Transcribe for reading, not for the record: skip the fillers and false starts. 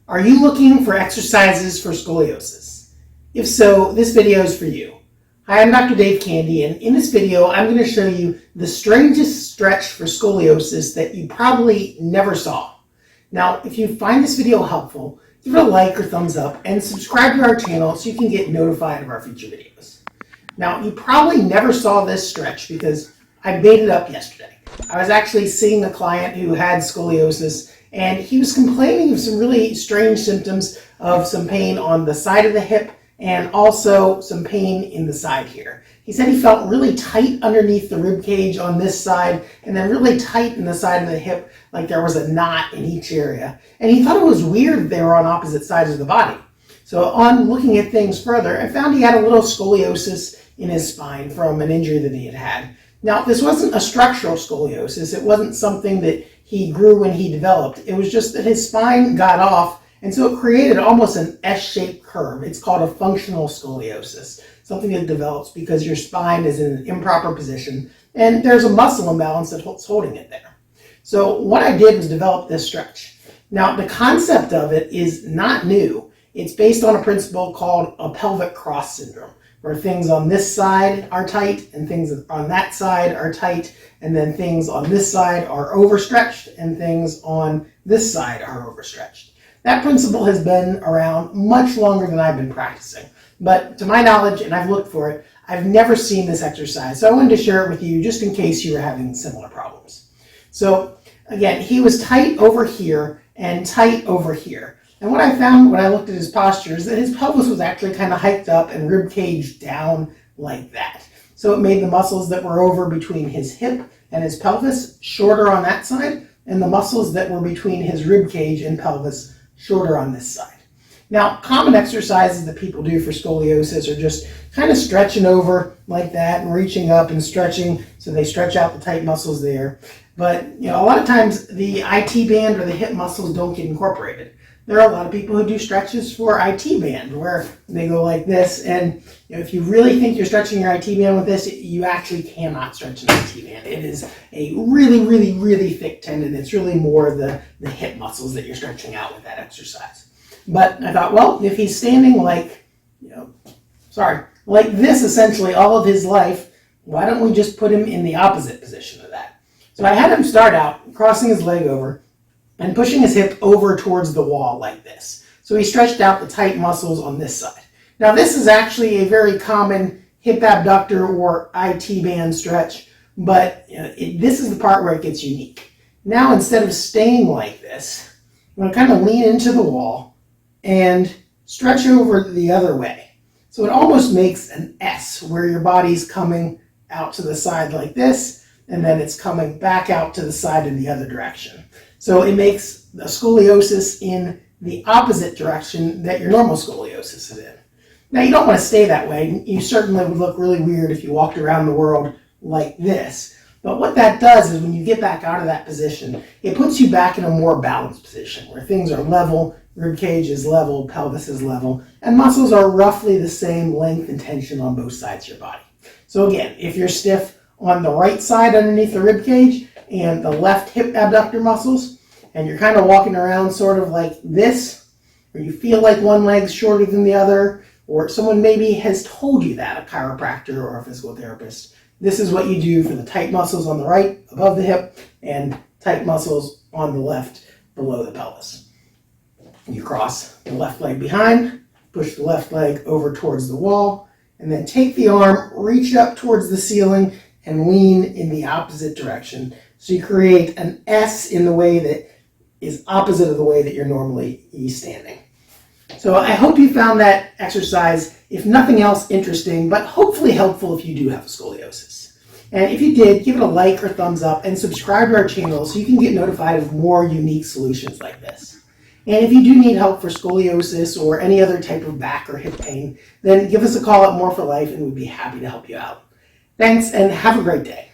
Are you looking for exercises for scoliosis? If so, this video is for you. Hi, I'm Dr. Dave Candy, and in this video, I'm going to show you the strangest stretch for scoliosis that you probably never saw. Now, if you find this video helpful, give it a like or thumbs up and subscribe to our channel so you can get notified of our future videos. Now, you probably never saw this stretch because I made it up yesterday. I was actually seeing a client who had scoliosis, and he was complaining of some really strange symptoms of some pain on the side of the hip and also some pain in the side here. He said he felt really tight underneath the rib cage on this side and then really tight in the side of the hip, like there was a knot in each area. And he thought it was weird that they were on opposite sides of the body. So on looking at things further, I found he had a little scoliosis in his spine from an injury that he had had. Now, this wasn't a structural scoliosis. It wasn't something that he grew when he developed. It was just that his spine got off, and so it created almost an S-shaped curve. It's called a functional scoliosis, something that develops because your spine is in an improper position, and there's a muscle imbalance that's holding it there. So what I did was develop this stretch. Now, the concept of it is not new. It's based on a principle called a pelvic cross syndrome, where things on this side are tight and things on that side are tight, and then things on this side are overstretched and things on this side are overstretched. That principle has been around much longer than I've been practicing, but to my knowledge, and I've looked for it, I've never seen this exercise, so I wanted to share it with you just in case you were having similar problems. So again, he was tight over here and tight over here. And what I found when I looked at his posture is that his pelvis was actually kind of hiked up and rib cage down like that. So it made the muscles that were over between his hip and his pelvis shorter on that side, and the muscles that were between his rib cage and pelvis shorter on this side. Now, common exercises that people do for scoliosis are just kind of stretching over like that and reaching up and stretching, so they stretch out the tight muscles there. But a lot of times the IT band or the hip muscles don't get incorporated. There are a lot of people who do stretches for IT band where they go like this, and if you really think you're stretching your IT band with this, you actually cannot stretch an IT band. It is a really, really, really thick tendon. It's really more the hip muscles that you're stretching out with that exercise. But I thought, well, if he's standing like this essentially all of his life, why don't we just put him in the opposite position of that? So I had him start out crossing his leg over and pushing his hip over towards the wall like this. So he stretched out the tight muscles on this side. Now this is actually a very common hip abductor or IT band stretch, but this is the part where it gets unique. Now instead of staying like this, I'm going to kind of lean into the wall and stretch over the other way. So it almost makes an S where your body's coming out to the side like this, and then it's coming back out to the side in the other direction. So it makes a scoliosis in the opposite direction that your normal scoliosis is in. Now you don't want to stay that way. You certainly would look really weird if you walked around the world like this. But what that does is when you get back out of that position, it puts you back in a more balanced position where things are level, rib cage is level, pelvis is level, and muscles are roughly the same length and tension on both sides of your body. So again, if you're stiff on the right side underneath the rib cage and the left hip abductor muscles, and you're kind of walking around sort of like this, or you feel like one leg's shorter than the other, or someone maybe has told you that, a chiropractor or a physical therapist, this is what you do for the tight muscles on the right above the hip and tight muscles on the left below the pelvis. You cross the left leg behind, push the left leg over towards the wall, and then take the arm, reach up towards the ceiling, and lean in the opposite direction. So you create an S in the way that is opposite of the way that you're normally standing. So I hope you found that exercise, if nothing else, interesting, but hopefully helpful if you do have scoliosis. And if you did, give it a like or thumbs up and subscribe to our channel so you can get notified of more unique solutions like this. And if you do need help for scoliosis or any other type of back or hip pain, then give us a call at More for Life and we'd be happy to help you out. Thanks and have a great day.